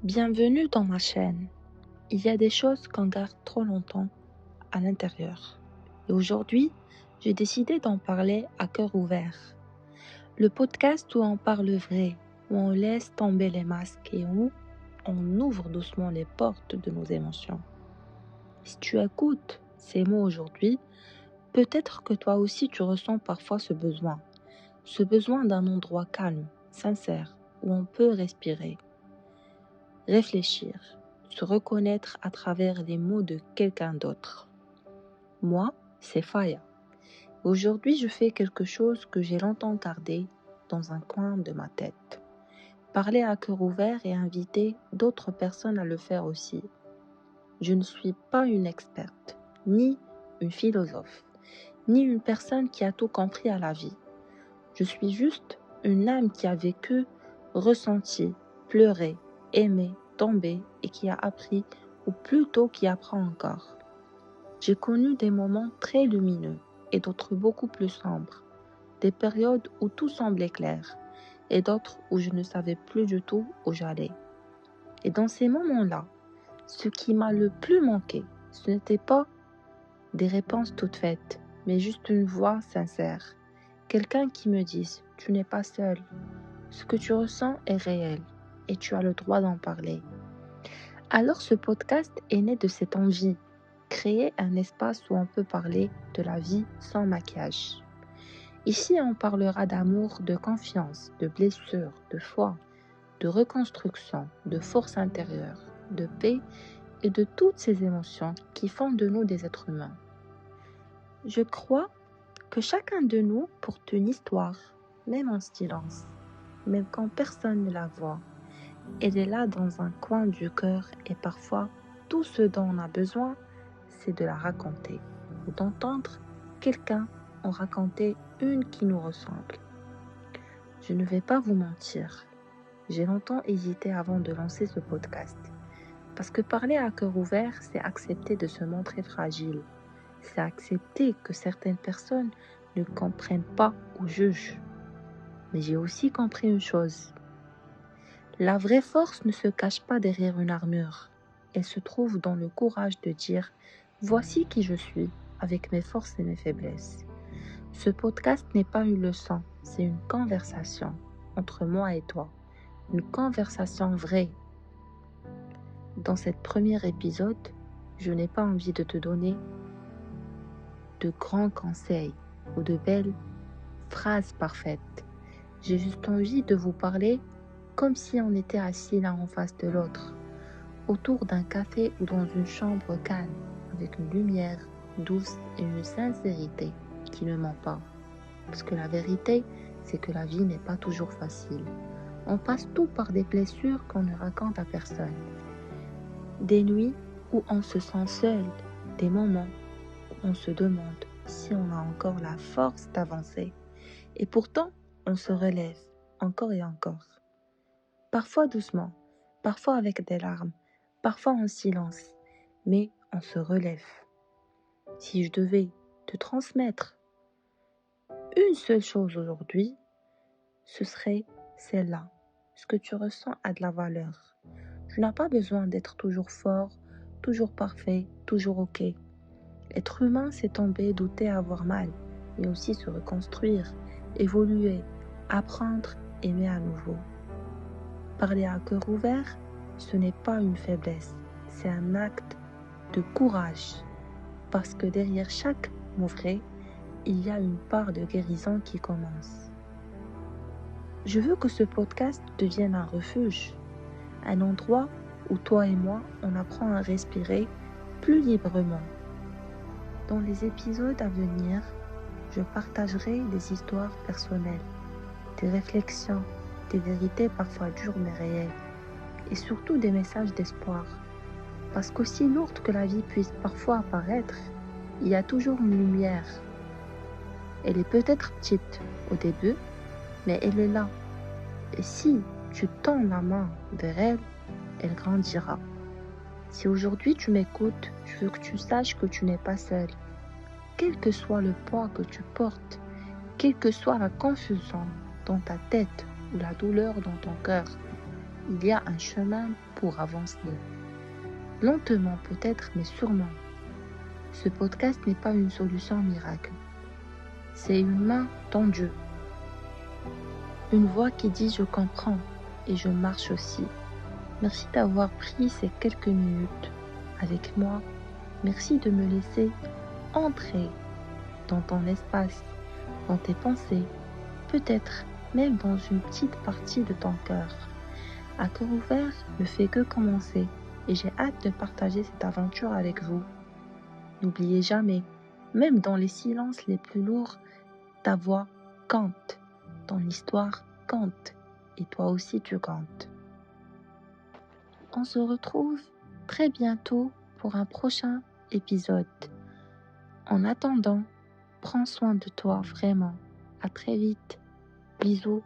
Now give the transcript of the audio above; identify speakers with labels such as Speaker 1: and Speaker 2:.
Speaker 1: Bienvenue dans ma chaîne. Il y a des choses qu'on garde trop longtemps à l'intérieur. Et aujourd'hui, j'ai décidé d'en parler à cœur ouvert. Le podcast où on parle vrai, où on laisse tomber les masques et où on ouvre doucement les portes de nos émotions. Si tu écoutes ces mots aujourd'hui, peut-être que toi aussi tu ressens parfois ce besoin d'un endroit calme, sincère, où on peut respirer. Réfléchir, se reconnaître à travers les mots de quelqu'un d'autre. Moi, c'est Faya. Aujourd'hui, je fais quelque chose que j'ai longtemps gardé dans un coin de ma tête. Parler à cœur ouvert et inviter d'autres personnes à le faire aussi. Je ne suis pas une experte, ni une philosophe, ni une personne qui a tout compris à la vie. Je suis juste une âme qui a vécu, ressenti, pleuré, aimé, tombé et qui a appris, ou plutôt qui apprend encore. J'ai connu des moments très lumineux et d'autres beaucoup plus sombres, des périodes où tout semblait clair et d'autres où je ne savais plus du tout où j'allais. Et dans ces moments-là, ce qui m'a le plus manqué, ce n'était pas des réponses toutes faites, mais juste une voix sincère. Quelqu'un qui me dise « Tu n'es pas seul, ce que tu ressens est réel et tu as le droit d'en parler ». Alors ce podcast est né de cette envie, créer un espace où on peut parler de la vie sans maquillage. Ici, on parlera d'amour, de confiance, de blessures, de foi, de reconstruction, de force intérieure, de paix et de toutes ces émotions qui font de nous des êtres humains. Je crois que chacun de nous porte une histoire, même en silence, même quand personne ne la voit. Elle est là dans un coin du cœur et parfois, tout ce dont on a besoin, c'est de la raconter ou d'entendre quelqu'un en raconter une qui nous ressemble. Je ne vais pas vous mentir, j'ai longtemps hésité avant de lancer ce podcast. Parce que parler à cœur ouvert, c'est accepter de se montrer fragile. C'est accepter que certaines personnes ne comprennent pas ou jugent. Mais j'ai aussi compris une chose. La vraie force ne se cache pas derrière une armure. Elle se trouve dans le courage de dire « Voici qui je suis, avec mes forces et mes faiblesses ». Ce podcast n'est pas une leçon, c'est une conversation entre moi et toi. Une conversation vraie. Dans cet premier épisode, je n'ai pas envie de te donner de grands conseils ou de belles phrases parfaites. J'ai juste envie de vous parler comme si on était assis l'un en face de l'autre, autour d'un café ou dans une chambre calme, avec une lumière douce et une sincérité qui ne ment pas. Parce que la vérité, c'est que la vie n'est pas toujours facile. On passe tout par des blessures qu'on ne raconte à personne. Des nuits où on se sent seul, des moments où on se demande si on a encore la force d'avancer. Et pourtant, on se relève encore et encore. Parfois doucement, parfois avec des larmes, parfois en silence, mais on se relève. Si je devais te transmettre une seule chose aujourd'hui, ce serait celle-là. Ce que tu ressens a de la valeur. Tu n'as pas besoin d'être toujours fort, toujours parfait, toujours OK. Être humain, c'est tomber, douter, avoir mal, mais aussi se reconstruire, évoluer, apprendre, aimer à nouveau. Parler à cœur ouvert, ce n'est pas une faiblesse, c'est un acte de courage. Parce que derrière chaque mot vrai, il y a une part de guérison qui commence. Je veux que ce podcast devienne un refuge, un endroit où toi et moi, on apprend à respirer plus librement. Dans les épisodes à venir, je partagerai des histoires personnelles, des réflexions, des vérités parfois dures mais réelles, et surtout des messages d'espoir. Parce qu'aussi lourde que la vie puisse parfois apparaître, il y a toujours une lumière. Elle est peut-être petite au début, mais elle est là. Et si tu tends la main vers elle, elle grandira. Si aujourd'hui tu m'écoutes, je veux que tu saches que tu n'es pas seul. Quel que soit le poids que tu portes, quelle que soit la confusion dans ta tête ou la douleur dans ton cœur, il y a un chemin pour avancer. Lentement peut-être, mais sûrement. Ce podcast n'est pas une solution miracle. C'est une main tendue. Une voix qui dit je comprends et je marche aussi. Merci d'avoir pris ces quelques minutes avec moi. Merci de me laisser entrer dans ton espace, dans tes pensées, peut-être même dans une petite partie de ton cœur. À cœur ouvert ne fait que commencer et j'ai hâte de partager cette aventure avec vous. N'oubliez jamais, même dans les silences les plus lourds, ta voix compte, ton histoire compte et toi aussi tu comptes. On se retrouve très bientôt pour un prochain épisode. En attendant, prends soin de toi vraiment. À très vite. Bisous.